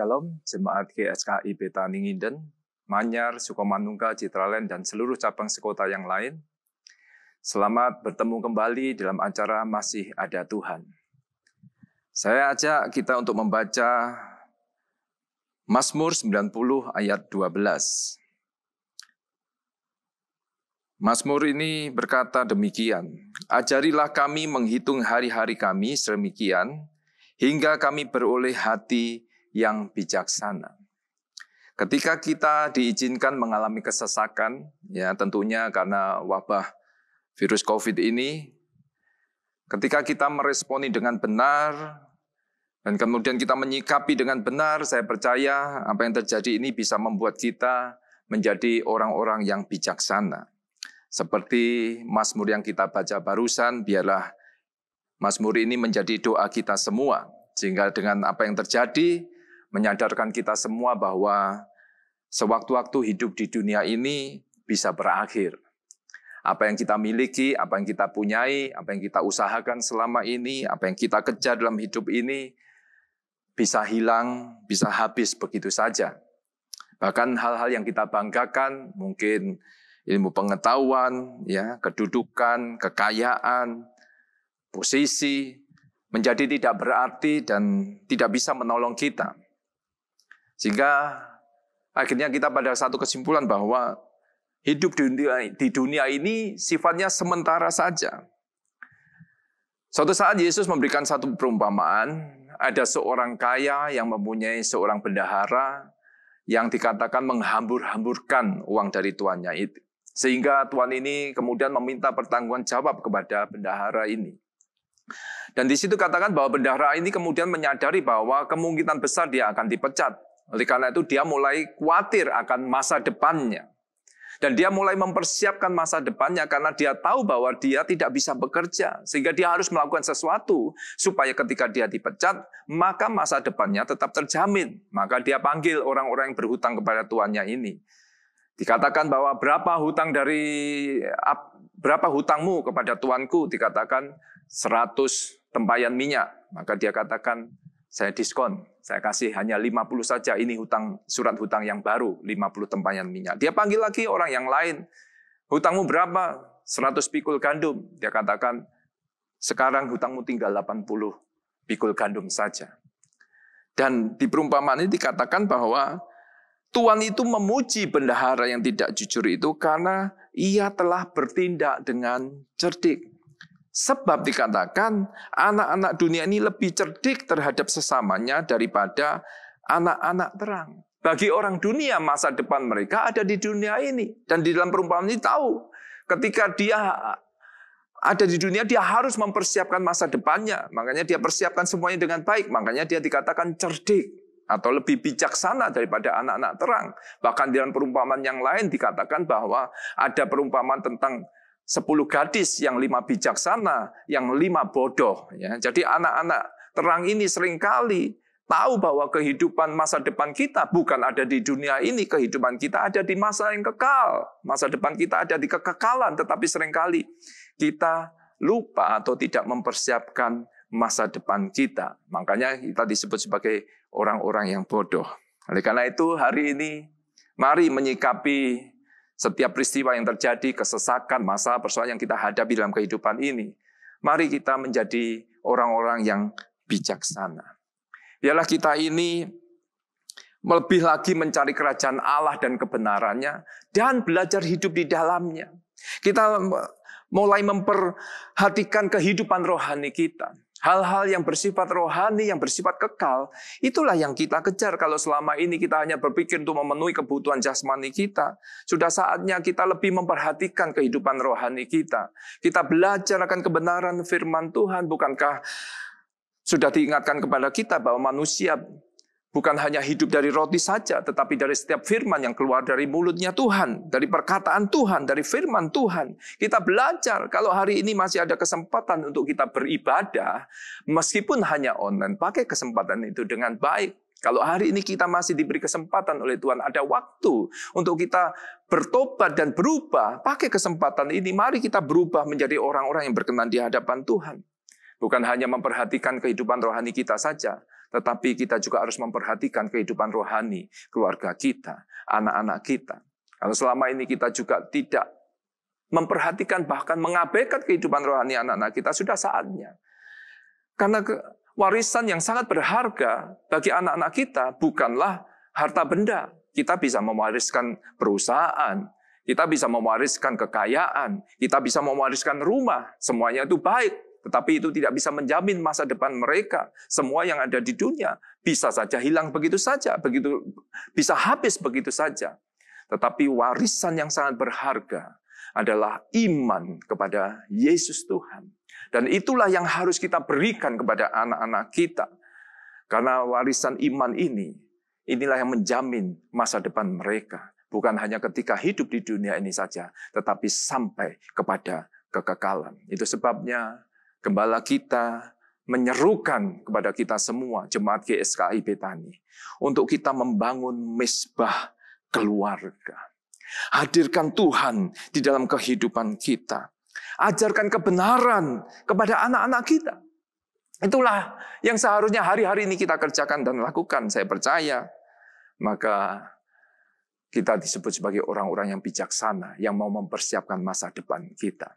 Shalom, Jemaat GSKI Betani Nginden, Manyar, Sukomanunggal, Citraland, dan seluruh cabang sekota yang lain. Selamat bertemu kembali dalam acara Masih Ada Tuhan. Saya ajak kita untuk membaca Mazmur 90 ayat 12. Mazmur ini berkata demikian, "Ajarilah kami menghitung hari-hari kami sedemikian, hingga kami beroleh hati yang bijaksana." Ketika kita diizinkan mengalami kesesakan, ya tentunya karena wabah virus COVID ini, ketika kita meresponi dengan benar, dan kemudian kita menyikapi dengan benar, saya percaya apa yang terjadi ini bisa membuat kita menjadi orang-orang yang bijaksana. Seperti Mazmur yang kita baca barusan, biarlah Mazmur ini menjadi doa kita semua. Sehingga dengan apa yang terjadi, menyadarkan kita semua bahwa sewaktu-waktu hidup di dunia ini bisa berakhir. Apa yang kita miliki, apa yang kita punyai, apa yang kita usahakan selama ini, apa yang kita kejar dalam hidup ini, bisa hilang, bisa habis begitu saja. Bahkan hal-hal yang kita banggakan, mungkin ilmu pengetahuan, ya, kedudukan, kekayaan, posisi, menjadi tidak berarti dan tidak bisa menolong kita. Sehingga akhirnya kita pada satu kesimpulan bahwa hidup di dunia ini sifatnya sementara saja. Suatu saat Yesus memberikan satu perumpamaan, ada seorang kaya yang mempunyai seorang bendahara yang dikatakan menghambur-hamburkan uang dari tuannya itu. Sehingga tuan ini kemudian meminta pertanggungjawaban kepada bendahara ini. Dan di situ katakan bahwa bendahara ini kemudian menyadari bahwa kemungkinan besar dia akan dipecat. Oleh karena itu dia mulai khawatir akan masa depannya. Dan dia mulai mempersiapkan masa depannya karena dia tahu bahwa dia tidak bisa bekerja. Sehingga dia harus melakukan sesuatu supaya ketika dia dipecat, maka masa depannya tetap terjamin. Maka dia panggil orang-orang yang berhutang kepada tuannya ini. Dikatakan bahwa berapa hutangmu kepada tuanku? Dikatakan 100 tempayan minyak. Maka dia katakan, saya diskon, saya kasih hanya 50 saja, ini surat hutang yang baru, 50 tempayan minyak. Dia panggil lagi orang yang lain, hutangmu berapa? 100 pikul gandum. Dia katakan, sekarang hutangmu tinggal 80 pikul gandum saja. Dan di perumpamaan ini dikatakan bahwa tuan itu memuji bendahara yang tidak jujur itu karena ia telah bertindak dengan cerdik. Sebab dikatakan anak-anak dunia ini lebih cerdik terhadap sesamanya daripada anak-anak terang. Bagi orang dunia masa depan mereka ada di dunia ini. Dan di dalam perumpamaan ini tahu ketika dia ada di dunia dia harus mempersiapkan masa depannya. Makanya dia persiapkan semuanya dengan baik. Makanya dia dikatakan cerdik atau lebih bijaksana daripada anak-anak terang. Bahkan di dalam perumpamaan yang lain dikatakan bahwa ada perumpamaan tentang 10 gadis, yang 5 bijaksana, yang 5 bodoh. Ya. Jadi anak-anak terang ini seringkali tahu bahwa kehidupan masa depan kita bukan ada di dunia ini. Kehidupan kita ada di masa yang kekal. Masa depan kita ada di kekekalan. Tetapi seringkali kita lupa atau tidak mempersiapkan masa depan kita. Makanya kita disebut sebagai orang-orang yang bodoh. Oleh karena itu hari ini mari menyikapi setiap peristiwa yang terjadi, kesesakan, masalah, persoalan yang kita hadapi dalam kehidupan ini. Mari kita menjadi orang-orang yang bijaksana. Biarlah kita ini lebih lagi mencari kerajaan Allah dan kebenarannya, dan belajar hidup di dalamnya. Kita mulai memperhatikan kehidupan rohani kita. Hal-hal yang bersifat rohani, yang bersifat kekal, itulah yang kita kejar. Kalau selama ini kita hanya berpikir untuk memenuhi kebutuhan jasmani kita, sudah saatnya kita lebih memperhatikan kehidupan rohani kita. Kita belajar akan kebenaran firman Tuhan. Bukankah sudah diingatkan kepada kita bahwa manusia bukan hanya hidup dari roti saja, tetapi dari setiap firman yang keluar dari mulutnya Tuhan, dari perkataan Tuhan, dari firman Tuhan. Kita belajar, kalau hari ini masih ada kesempatan untuk kita beribadah, meskipun hanya online, pakai kesempatan itu dengan baik. Kalau hari ini kita masih diberi kesempatan oleh Tuhan, ada waktu untuk kita bertobat dan berubah, pakai kesempatan ini, mari kita berubah menjadi orang-orang yang berkenan di hadapan Tuhan. Bukan hanya memperhatikan kehidupan rohani kita saja, tetapi kita juga harus memperhatikan kehidupan rohani keluarga kita, anak-anak kita. Kalau selama ini kita juga tidak memperhatikan, bahkan mengabaikan kehidupan rohani anak-anak kita, sudah saatnya. Karena warisan yang sangat berharga bagi anak-anak kita bukanlah harta benda. Kita bisa mewariskan perusahaan, kita bisa mewariskan kekayaan, kita bisa mewariskan rumah. Semuanya itu baik, tetapi itu tidak bisa menjamin masa depan mereka. Semua yang ada di dunia bisa saja hilang begitu saja, bisa habis begitu saja. Tetapi warisan yang sangat berharga adalah iman kepada Yesus Tuhan. Dan itulah yang harus kita berikan kepada anak-anak kita. Karena warisan iman inilah yang menjamin masa depan mereka. Bukan hanya ketika hidup di dunia ini saja, tetapi sampai kepada kekekalan. Itu sebabnya gembala kita menyerukan kepada kita semua, jemaat GSKI Betani, untuk kita membangun mezbah keluarga. Hadirkan Tuhan di dalam kehidupan kita. Ajarkan kebenaran kepada anak-anak kita. Itulah yang seharusnya hari-hari ini kita kerjakan dan lakukan. Saya percaya, maka kita disebut sebagai orang-orang yang bijaksana, yang mau mempersiapkan masa depan kita.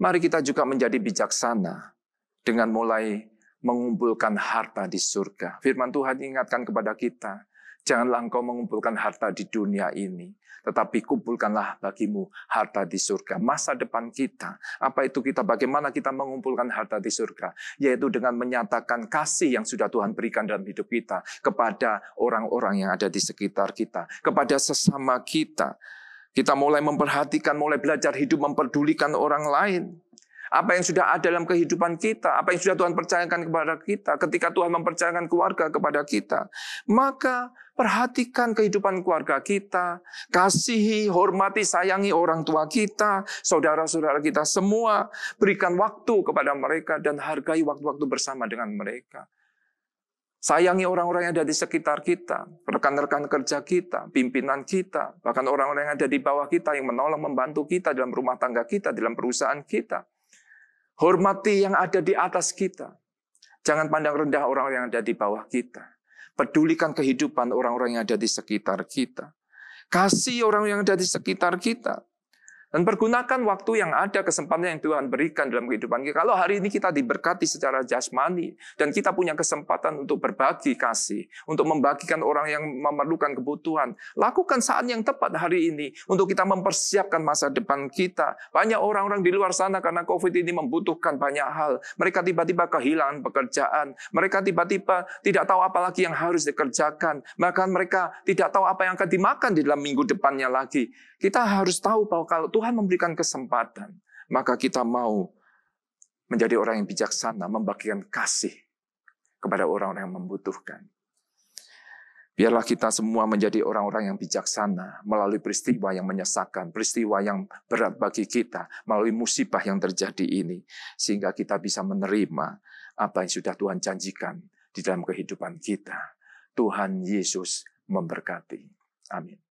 Mari kita juga menjadi bijaksana dengan mulai mengumpulkan harta di surga. Firman Tuhan ingatkan kepada kita, janganlah engkau mengumpulkan harta di dunia ini, tetapi kumpulkanlah bagimu harta di surga. Masa depan kita, apa itu kita, bagaimana kita mengumpulkan harta di surga? Yaitu dengan menyatakan kasih yang sudah Tuhan berikan dalam hidup kita kepada orang-orang yang ada di sekitar kita, kepada sesama kita. Kita mulai memperhatikan, mulai belajar hidup memperdulikan orang lain. Apa yang sudah ada dalam kehidupan kita, apa yang sudah Tuhan percayakan kepada kita, ketika Tuhan mempercayakan keluarga kepada kita, maka perhatikan kehidupan keluarga kita, kasihi, hormati, sayangi orang tua kita, saudara-saudara kita semua, berikan waktu kepada mereka dan hargai waktu-waktu bersama dengan mereka. Sayangi orang-orang yang ada di sekitar kita, rekan-rekan kerja kita, pimpinan kita, bahkan orang-orang yang ada di bawah kita yang menolong, membantu kita dalam rumah tangga kita, dalam perusahaan kita. Hormati yang ada di atas kita. Jangan pandang rendah orang yang ada di bawah kita. Pedulikan kehidupan orang-orang yang ada di sekitar kita. Kasih orang yang ada di sekitar kita. Dan pergunakan waktu yang ada, kesempatan yang Tuhan berikan dalam kehidupan kita. Kalau hari ini kita diberkati secara jasmani, dan kita punya kesempatan untuk berbagi kasih, untuk membagikan orang yang memerlukan kebutuhan, lakukan saat yang tepat hari ini, untuk kita mempersiapkan masa depan kita. Banyak orang-orang di luar sana karena COVID ini membutuhkan banyak hal. Mereka tiba-tiba kehilangan pekerjaan, mereka tiba-tiba tidak tahu apa lagi yang harus dikerjakan, bahkan mereka tidak tahu apa yang akan dimakan di dalam minggu depannya lagi. Kita harus tahu bahwa kalau Tuhan memberikan kesempatan, maka kita mau menjadi orang yang bijaksana, membagikan kasih kepada orang-orang yang membutuhkan. Biarlah kita semua menjadi orang-orang yang bijaksana melalui peristiwa yang menyesakan, peristiwa yang berat bagi kita, melalui musibah yang terjadi ini, sehingga kita bisa menerima apa yang sudah Tuhan janjikan di dalam kehidupan kita. Tuhan Yesus memberkati. Amin.